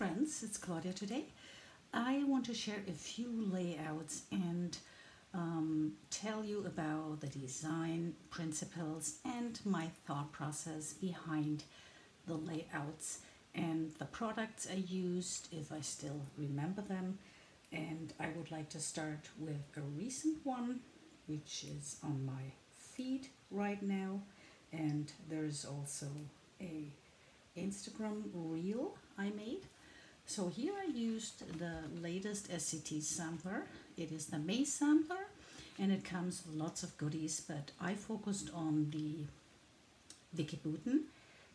friends, it's Claudia today. I want to share a few layouts and tell you about the design principles and my thought process behind the layouts and the products I used, if I still remember them. And I would like to start with a recent one, which is on my feed right now. And there's also a Instagram reel I made. So here I used the latest SCT sampler. It is the May sampler and it comes with lots of goodies, but I focused on the Vicki Boutin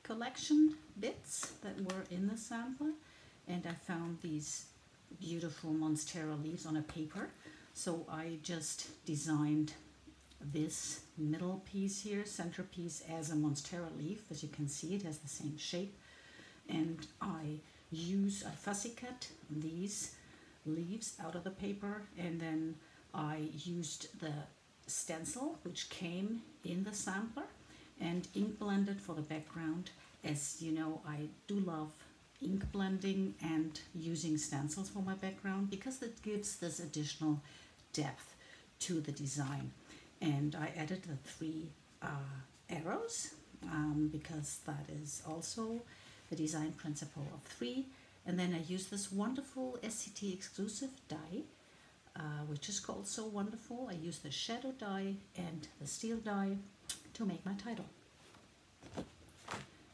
collection bits that were in the sampler, and I found these beautiful monstera leaves on a paper. So I just designed this middle piece here, centerpiece, as a monstera leaf. As you can see, it has the same shape, and I fussy cut these leaves out of the paper, and then I used the stencil which came in the sampler and ink blended for the background. As you know, I do love ink blending and using stencils for my background because it gives this additional depth to the design. And I added the 3 arrows because that is also the design principle of 3. And then I used this wonderful SCT exclusive die, which is called So Wonderful. I used the shadow die and the steel die to make my title.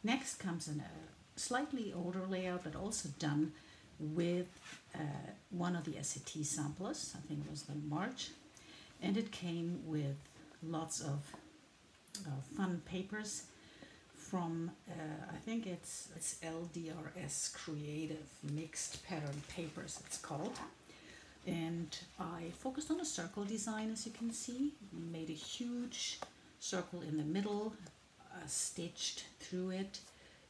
Next comes in a slightly older layout, but also done with one of the SCT samplers. I think it was the March. And it came with lots of fun papers from, I think it's LDRS Creative Mixed Pattern Papers, it's called. And I focused on a circle design, as you can see. Made a huge circle in the middle, stitched through it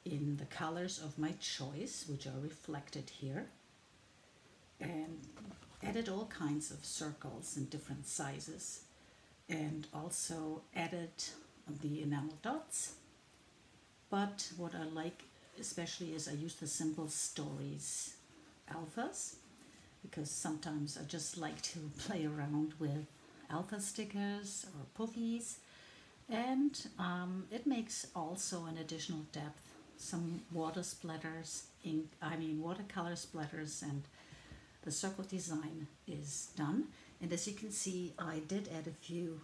in the colors of my choice, which are reflected here. And added all kinds of circles in different sizes, and also added the enamel dots. But what I like especially is I use the Simple Stories alphas, because sometimes I just like to play around with alpha stickers or puffies, and it makes also an additional depth, some water splatters, watercolor splatters, and the circle design is done. And as you can see, I did add a few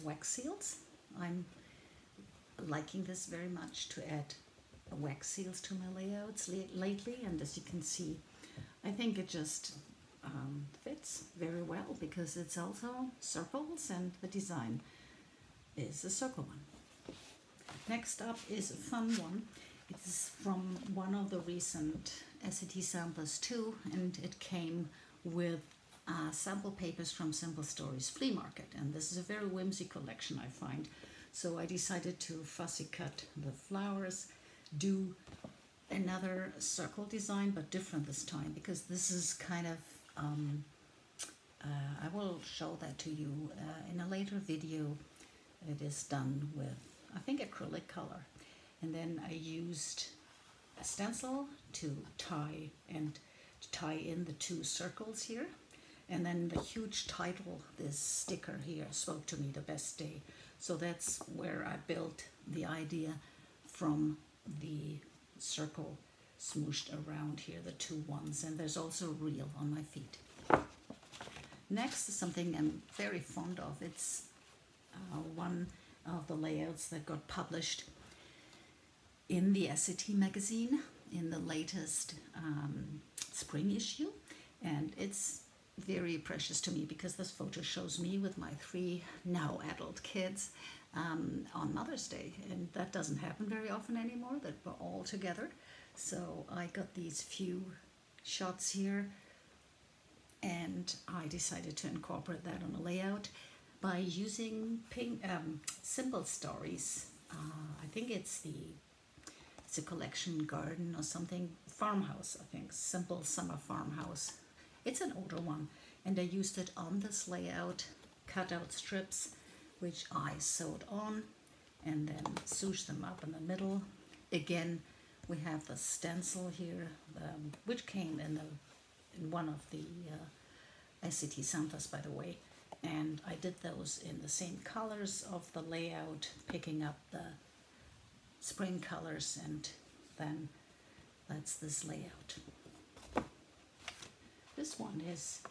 wax seals. I'm liking this very much, to add wax seals to my layouts lately, and as you can see, I think it just fits very well because it's also circles and the design is a circle one. Next up is a fun one. It's from one of the recent SCT samplers too, and it came with sample papers from Simple Stories Flea Market, and this is a very whimsy collection, I find. So I decided to fussy cut the flowers, do another circle design, but different this time, because this is kind of, I will show that to you in a later video. It is done with, I think, acrylic color. And then I used a stencil to tie in the 2 circles here. And then the huge title, this sticker here, spoke to me, the best day. So that's where I built the idea from the circle smooshed around here, the 2 ones. And there's also a reel on my feet. Next is something I'm very fond of. It's one of the layouts that got published in the SCT magazine in the latest spring issue, and it's very precious to me because this photo shows me with my 3 now adult kids on Mother's Day, and that doesn't happen very often anymore, that we're all together. So I got these few shots here, and I decided to incorporate that on a layout by using Simple Stories. I think it's a collection garden or something, Farmhouse, I think, Simple Summer Farmhouse. It's an older one, and I used it on this layout, cut out strips, which I sewed on, and then swooshed them up in the middle, again we have the stencil here, which came in one of the SCT samples, by the way. And I did those in the same colors of the layout, picking up the spring colors, and then that's this layout. This one is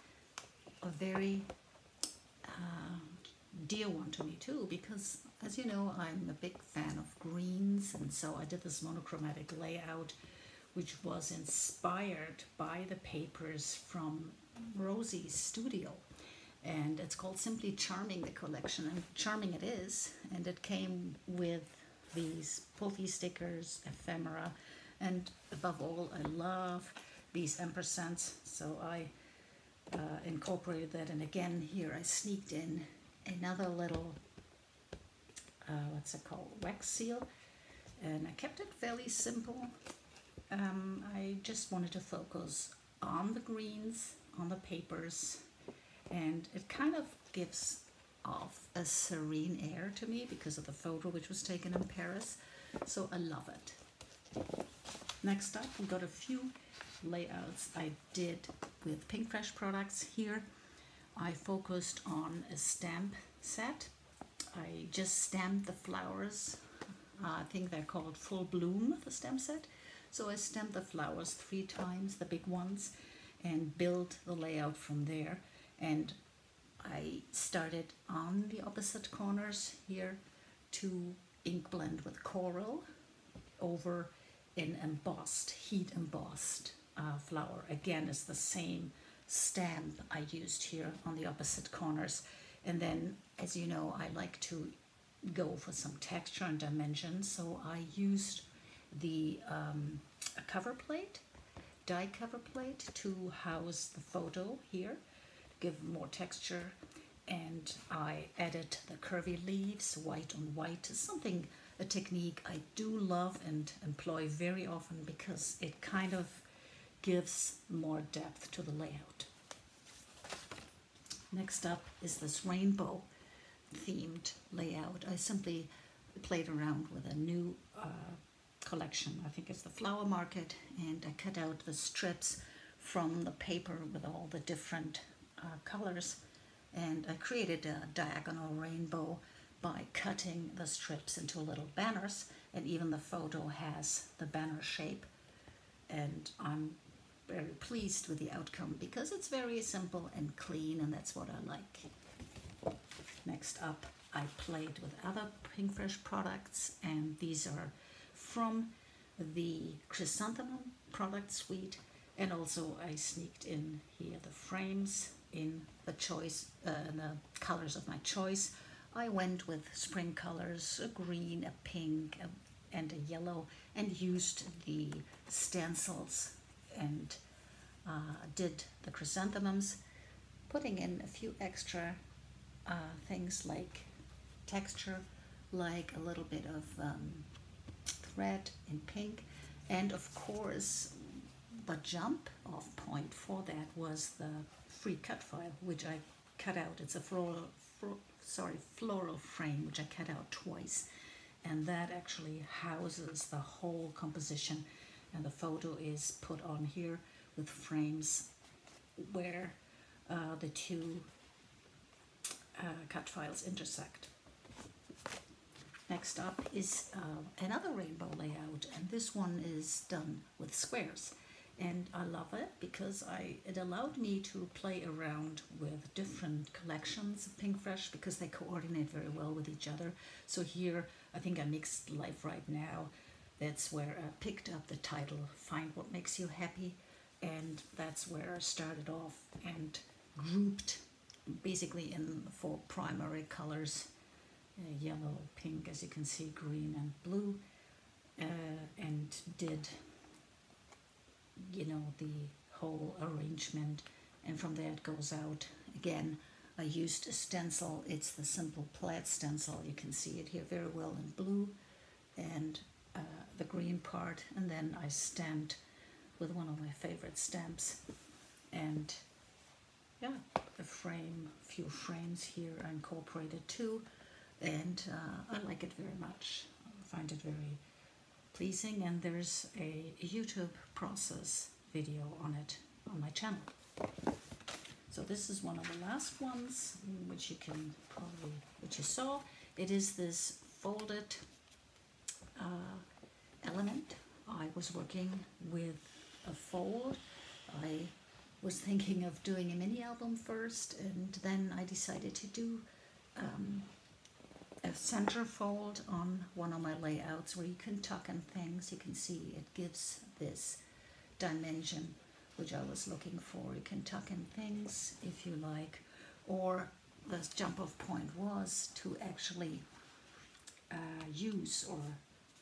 a very dear one to me too, because as you know, I'm a big fan of greens, and so I did this monochromatic layout which was inspired by the papers from Rosie's studio, and it's called Simply Charming, the collection, and charming it is. And it came with these puffy stickers, ephemera, and above all I love these ampersands, so I incorporated that. And again here I sneaked in another little what's it called, wax seal, and I kept it fairly simple. I just wanted to focus on the greens, on the papers, and it kind of gives off a serene air to me because of the photo which was taken in Paris, so I love it. Next up, we got a few layouts I did with Pinkfresh products. Here I focused on a stamp set. I just stamped the flowers. I think they're called Full Bloom, the stamp set. So I stamped the flowers 3 times, the big ones, and built the layout from there. And I started on the opposite corners here to ink blend with coral over an embossed, heat embossed flower. Again, it's the same stamp I used here on the opposite corners. And then, as you know, I like to go for some texture and dimension, so I used the cover plate, die cover plate, to house the photo here, give more texture. And I added the curvy leaves, white on white, something, a technique I do love and employ very often because it kind of gives more depth to the layout. Next up is this rainbow themed layout. I simply played around with a new collection. I think it's the Flower Market, and I cut out the strips from the paper with all the different colors, and I created a diagonal rainbow by cutting the strips into little banners, and even the photo has the banner shape, and I'm very pleased with the outcome because it's very simple and clean, and that's what I like. Next up, I played with other Pinkfresh products, and these are from the Chrysanthemum product suite, and also I sneaked in here the frames in the colors of my choice. I went with spring colors, a green, a pink, and a yellow, and used the stencils and did the chrysanthemums, putting in a few extra things like texture, like a little bit of thread in pink, and of course the jump off point for that was the free cut file, which I cut out. It's a floral frame which I cut out twice, and that actually houses the whole composition, and the photo is put on here with frames where the two cut files intersect. Next up is another rainbow layout, and this one is done with squares, and I love it because it allowed me to play around with different collections of Pinkfresh because they coordinate very well with each other. So here I think I mixed Life Right Now. That's where I picked up the title Find What Makes You Happy, and that's where I started off and grouped basically in 4 primary colors, yellow, pink, as you can see, green and blue, and did, you know, the whole arrangement, and from there it goes out. Again, I used a stencil. It's the simple plaid stencil. You can see it here very well in blue and the green part, and then I stamped with one of my favorite stamps, and yeah, a few frames here I incorporated too, and I like it very much. I find it very pleasing, and there's a YouTube process video on it on my channel. So this is one of the last ones, which you can probably, which you saw. It is this folded element. I was working with a fold. I was thinking of doing a mini album first, and then I decided to do a center fold on one of my layouts where you can tuck in things. You can see it gives this dimension which I was looking for. You can tuck in things if you like, or the jump off point was to actually use or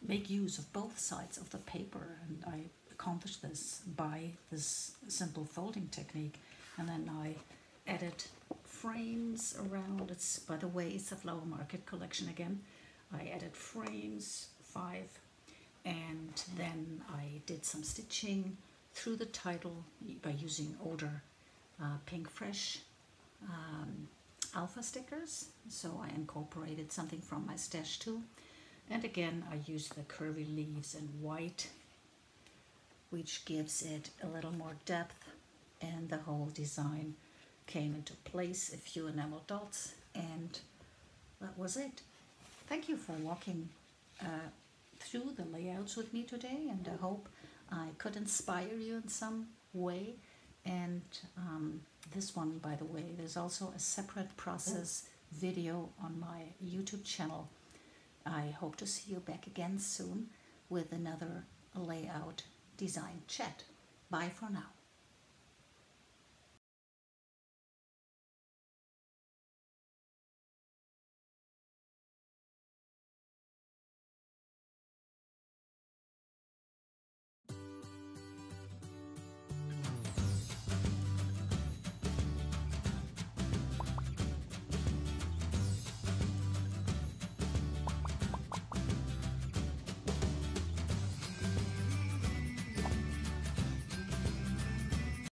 make use of both sides of the paper, and I accomplished this by this simple folding technique. And then I added frames around. It's, by the way, it's a Flower Market collection again. I added frames, 5, and then I did some stitching through the title by using older Pinkfresh alpha stickers. So I incorporated something from my stash too. And again, I used the curvy leaves in white, which gives it a little more depth, and the whole design came into place. A few enamel dots, and that was it. Thank you for walking through the layouts with me today, and I hope I could inspire you in some way. And this one, by the way, there's also a separate process video on my YouTube channel. I hope to see you back again soon with another layout design chat. Bye for now.